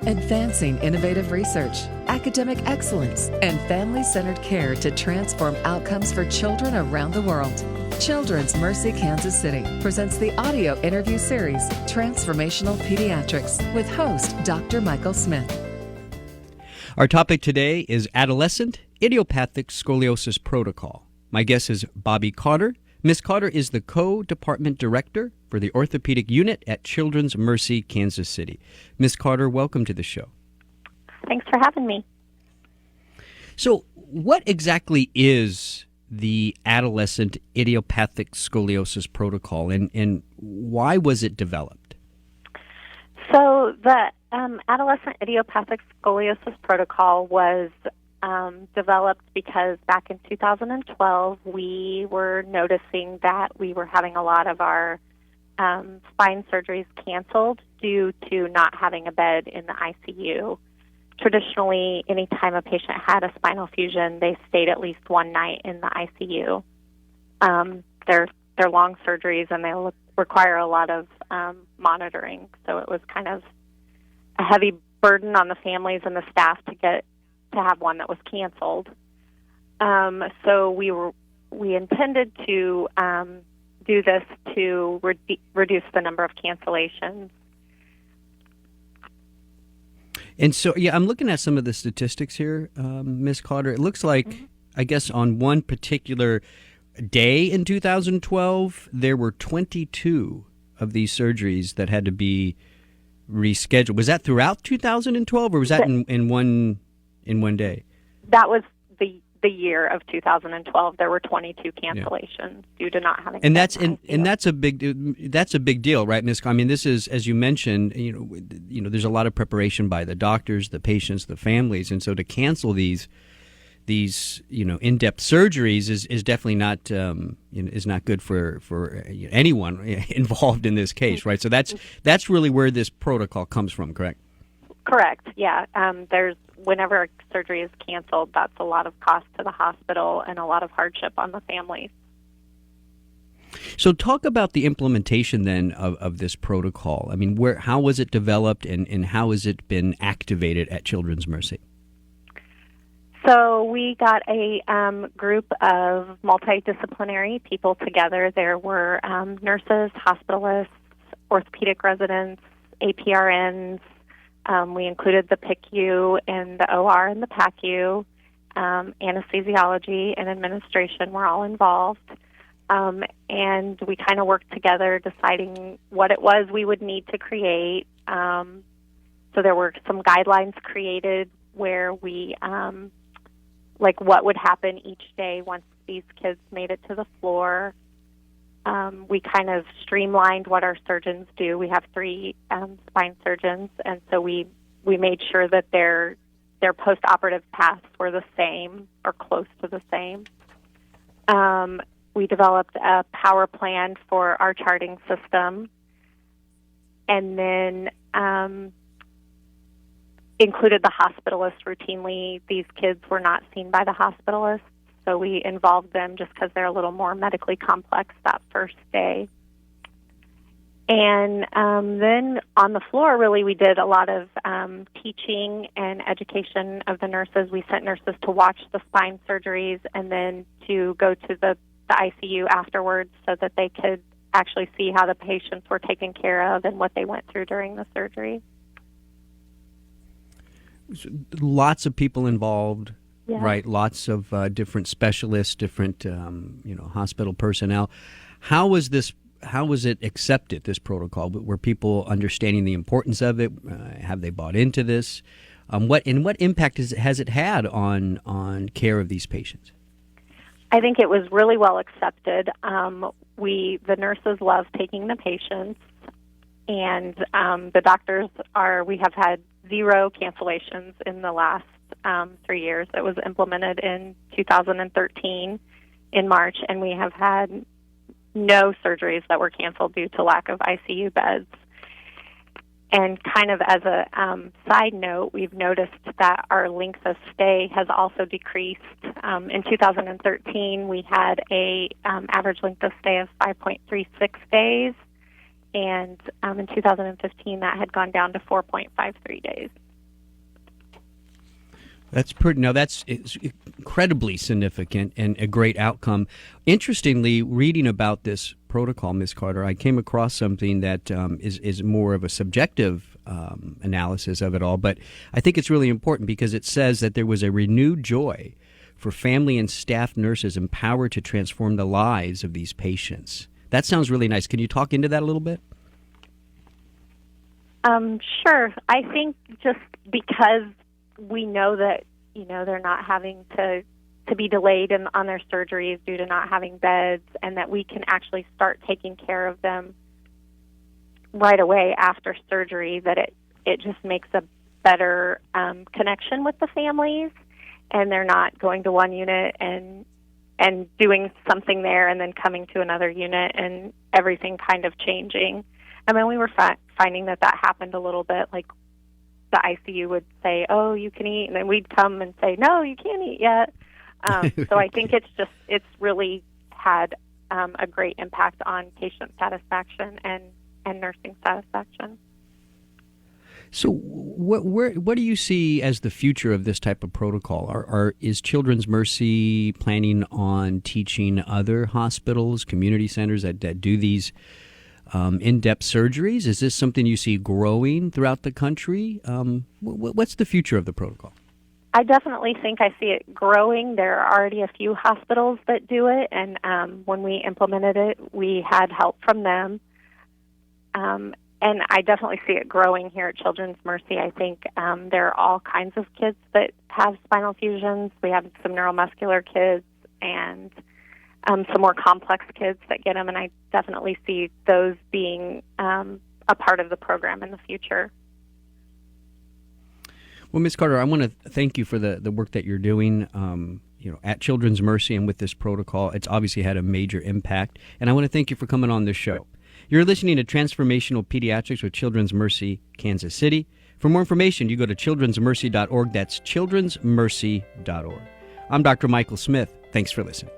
advancing innovative research, academic excellence, and family-centered care to transform outcomes for children around the world. Children's Mercy Kansas City presents the audio interview series, Transformational Pediatrics, with host Dr. Michael Smith. Our topic today is Adolescent, Idiopathic Scoliosis Protocol. My guest is Bobbie Carter. Ms. Carter is the Co-Department Director for the Orthopedic Unit at Children's Mercy Kansas City. Ms. Carter, welcome to the show. Thanks for having me. So, what exactly is the Adolescent Idiopathic Scoliosis Protocol, and why was it developed? So, the Adolescent Idiopathic Scoliosis Protocol was developed because back in 2012, we were noticing that we were having a lot of our spine surgeries canceled due to not having a bed in the ICU. Traditionally, anytime a patient had a spinal fusion, they stayed at least one night in the ICU. They're long surgeries and they require a lot of monitoring, so it was kind of a heavy burden on the families and the staff to have one that was canceled. So we intended to do this to reduce the number of cancellations. And so, I'm looking at some of the statistics here, Ms. Carter. It looks like, I guess, on one particular day in 2012, there were 22 of these surgeries that had to be rescheduled. Was that throughout 2012, or was that in one day? That was the year of 2012. There were 22 cancellations due to not having. And that's a big deal, right, Ms. I mean, this is, as you mentioned, you know, there's a lot of preparation by the doctors, the patients, the families, and so to cancel these in-depth surgeries is definitely not is not good for anyone involved in this case, right? So that's really where this protocol comes from, correct? Correct. Yeah. Whenever a surgery is canceled, that's a lot of cost to the hospital and a lot of hardship on the families. So talk about the implementation then of this protocol. I mean, how was it developed and how has it been activated at Children's Mercy? So we got a group of multidisciplinary people together. There were nurses, hospitalists, orthopedic residents, APRNs. We included the PICU and the OR and the PACU. Anesthesiology and administration were all involved. And we kind of worked together deciding what it was we would need to create. So there were some guidelines created where we, like what would happen each day once these kids made it to the floor. We kind of streamlined what our surgeons do. We have 3 spine surgeons, and so we made sure that their post-operative paths were the same or close to the same. We developed a power plan for our charting system, and then included the hospitalist routinely. These kids were not seen by the hospitalist, so we involved them just because they're a little more medically complex that first day. And then on the floor, really, we did a lot of teaching and education of the nurses. We sent nurses to watch the spine surgeries and then to go to the ICU afterwards so that they could actually see how the patients were taken care of and what they went through during the surgery. Lots of people involved. Yeah. Right, lots of different specialists, different hospital personnel. How was it accepted? This protocol? Were people understanding the importance of it? Have they bought into this? What impact has it had on care of these patients? I think it was really well accepted. The nurses love taking the patients, and the doctors we have had 0 cancellations in the last 3 years. It was implemented in 2013 in March, and we have had no surgeries that were canceled due to lack of ICU beds. And kind of as a side note, we've noticed that our length of stay has also decreased. In 2013, we had a average length of stay of 5.36 days, and in 2015, that had gone down to 4.53 days. It's incredibly significant and a great outcome. Interestingly, reading about this protocol, Ms. Carter, I came across something that is more of a subjective analysis of it all, but I think it's really important because it says that there was a renewed joy for family and staff nurses empowered to transform the lives of these patients. That sounds really nice. Can you talk into that a little bit? Sure. I think just because we know that, they're not having to be delayed on their surgeries due to not having beds, and that we can actually start taking care of them right away after surgery, that it just makes a better connection with the families, and they're not going to one unit and doing something there and then coming to another unit and everything kind of changing. I mean, we were finding that happened a little bit, like the ICU would say, "Oh, you can eat," and then we'd come and say, "No, you can't eat yet." So I think it's really had a great impact on patient satisfaction and nursing satisfaction. So what do you see as the future of this type of protocol? Is Children's Mercy planning on teaching other hospitals, community centers that do these in-depth surgeries? Is this something you see growing throughout the country? What's the future of the protocol? I definitely think I see it growing. There are already a few hospitals that do it, and when we implemented it, we had help from them. And I definitely see it growing here at Children's Mercy. I think there are all kinds of kids that have spinal fusions. We have some neuromuscular kids and some more complex kids that get them, and I definitely see those being a part of the program in the future. Well, Ms. Carter, I want to thank you for the work that you're doing at Children's Mercy and with this protocol. It's obviously had a major impact, and I want to thank you for coming on this show. You're listening to Transformational Pediatrics with Children's Mercy, Kansas City. For more information, you go to childrensmercy.org. That's childrensmercy.org. I'm Dr. Michael Smith. Thanks for listening.